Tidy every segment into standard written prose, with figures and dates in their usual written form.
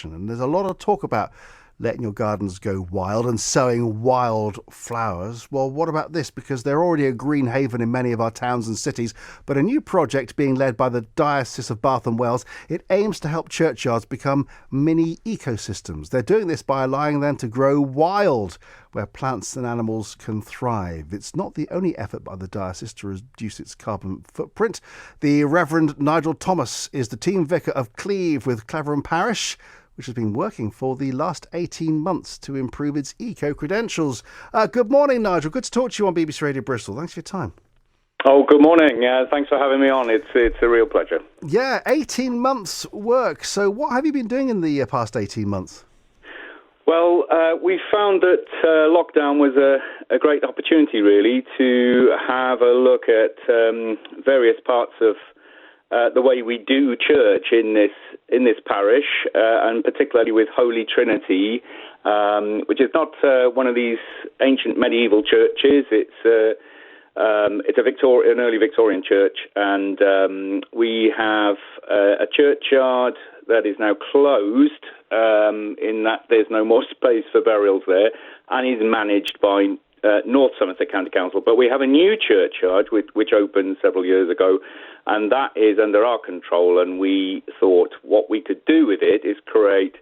expression. And there's a lot of talk about letting your gardens go wild and sowing wild flowers. Well, what about this? Because they're already a green haven in many of our towns and cities, but a new project being led by the Diocese of Bath and Wells, it aims to help churchyards become mini ecosystems. They're doing this by allowing them to grow wild, where plants and animals can thrive. It's not the only effort by the diocese to reduce its carbon footprint. The Reverend Nigel Thomas is the team vicar of Cleve with Claverham Parish, which has been working for the last 18 months to improve its eco-credentials. Good morning, Nigel. Good to talk to you on BBC Radio Bristol. Thanks for your time. Oh, good morning. Thanks for having me on. It's a real pleasure. Yeah, 18 months work. So what have you been doing in the past 18 months? Well, we found that lockdown was a great opportunity, really, to have a look at various parts of the way we do church in this parish, and particularly with Holy Trinity, which is not one of these ancient medieval churches. It's an early Victorian church, and we have a churchyard that is now closed, in that there's no more space for burials there, and is managed by North Somerset County Council. But we have a new churchyard which opened several years ago, and that is under our control, and we thought what we could do with it is create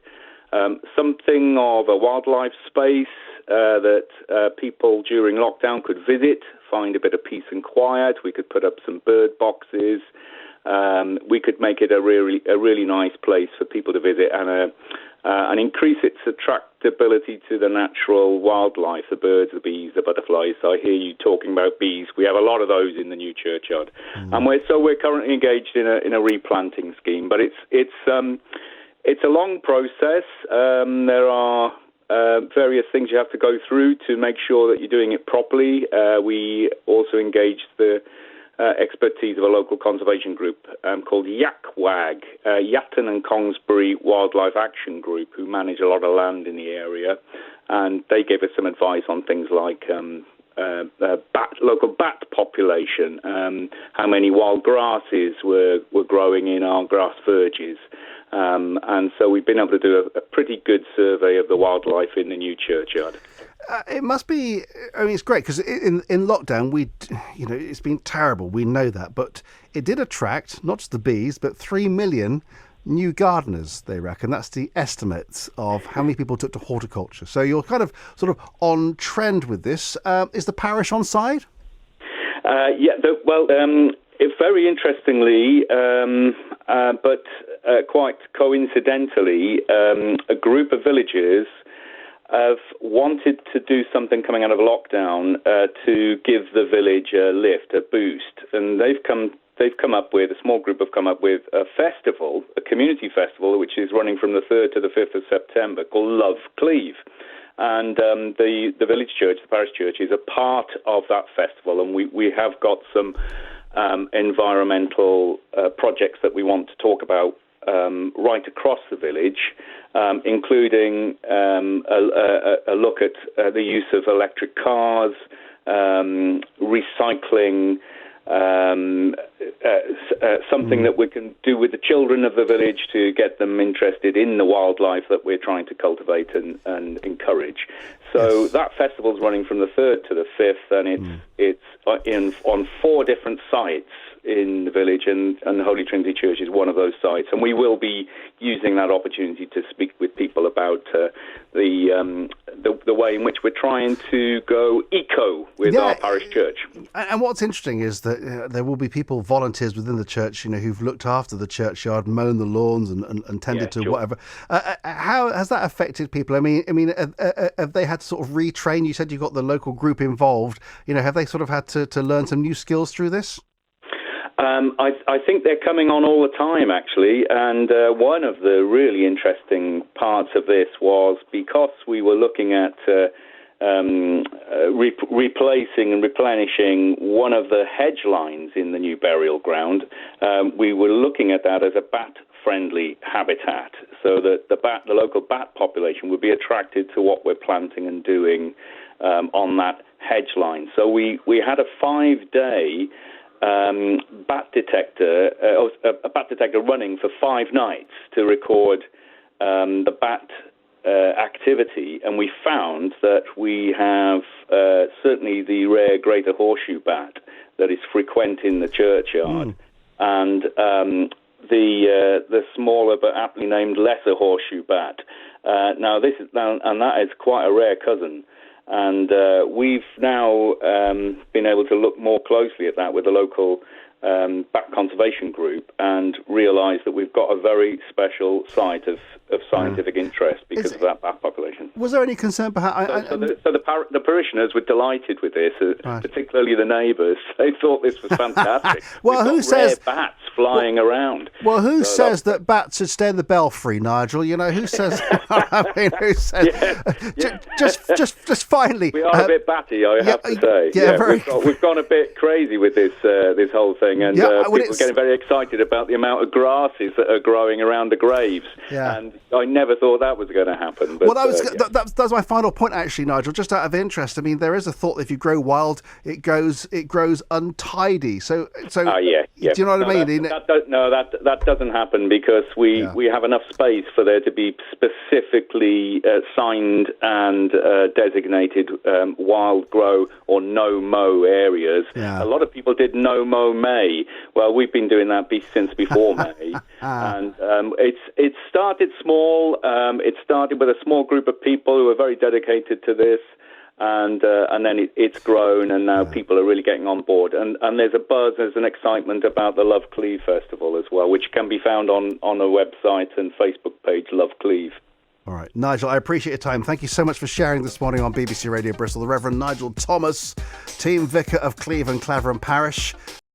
something of a wildlife space that people during lockdown could visit, find a bit of peace and quiet. We could put up some bird boxes. We could make it a really nice place for people to visit and increase its attractability to the natural wildlife, the birds, the bees, the butterflies. So I hear you talking about bees. We have a lot of those in the new churchyard, and we're currently engaged in a replanting scheme. But it's a long process. There are various things you have to go through to make sure that you're doing it properly. We also engaged the expertise of a local conservation group called YACWAG, Yatton and Kongsbury Wildlife Action Group, who manage a lot of land in the area, and they gave us some advice on things like local bat population, how many wild grasses were growing in our grass verges, and so we've been able to do a pretty good survey of the wildlife in the new churchyard. It must be. I mean, it's great because in lockdown, it's been terrible. We know that, but it did attract not just the bees, but 3 million new gardeners. They reckon that's the estimates of how many people took to horticulture. So you're kind of sort of on trend with this. Is the parish on side? Very interestingly, but quite coincidentally, a group of villagers have wanted to do something coming out of lockdown to give the village a lift, a boost, and they've come up with, a small group have come up with a festival, a community festival, which is running from the 3rd to the 5th of September, called Love Cleve. And the village church, the parish church, is a part of that festival, and we have got some environmental projects that we want to talk about right across the village, including a look at the use of electric cars, recycling, something that we can do with the children of the village to get them interested in the wildlife that we're trying to cultivate and encourage. So that festival's running from the 3rd to the 5th, and it's on 4 different sites in the village, and the Holy Trinity Church is one of those sites. And we will be using that opportunity to speak with people about the way in which we're trying to go eco with our parish church. And what's interesting is that there will be people, volunteers within the church, who've looked after the churchyard, mown the lawns and tended to whatever. How has that affected people? I mean, have they had to sort of retrain? You said you got the local group involved. Have they sort of had to learn some new skills through this? I think they're coming on all the time, actually, and one of the really interesting parts of this was because we were looking at replacing and replenishing one of the hedge lines in the new burial ground. We were looking at that as a bat-friendly habitat, so that the local bat population would be attracted to what we're planting and doing on that hedge line. So we had a 5-day a bat detector running for 5 nights to record the bat activity, and we found that we have certainly the rare greater horseshoe bat that is frequent in the churchyard, and the smaller but aptly named lesser horseshoe bat. Now that is quite a rare cousin, and we've now been able to look more closely at that with the local bat conservation group and realise that we've got a very special site of scientific interest because of that bat population. Was there any concern perhaps? So the parishioners were delighted with this, particularly the neighbours. They thought this was fantastic. Well, who says bats flying around? Well, who says that bats should stay in the belfry, Nigel? You know, who says? I mean, who says? Just finally, we are a bit batty, I have to say. We've gone a bit crazy with this whole thing, and people are getting very excited about the amount of grasses that are growing around the graves. Yeah. And I never thought that was going to happen. But, that was my final point, actually, Nigel. Just out of interest, I mean, there is a thought that if you grow wild, it grows untidy. So do you know what I mean? That doesn't happen because we have enough space for there to be specifically signed and designated wild grow or no mow areas. Yeah. A lot of people did no mow May. Well, we've been doing that since before May, and it started small. It started with a small group of people who were very dedicated to this, and then it's grown, and now people are really getting on board. And there's a buzz, there's an excitement about the Love Cleve Festival as well, which can be found on a website and Facebook page, Love Cleve. All right, Nigel, I appreciate your time. Thank you so much for sharing this morning on BBC Radio Bristol. The Reverend Nigel Thomas, Team Vicar of Cleve and Clavering Parish.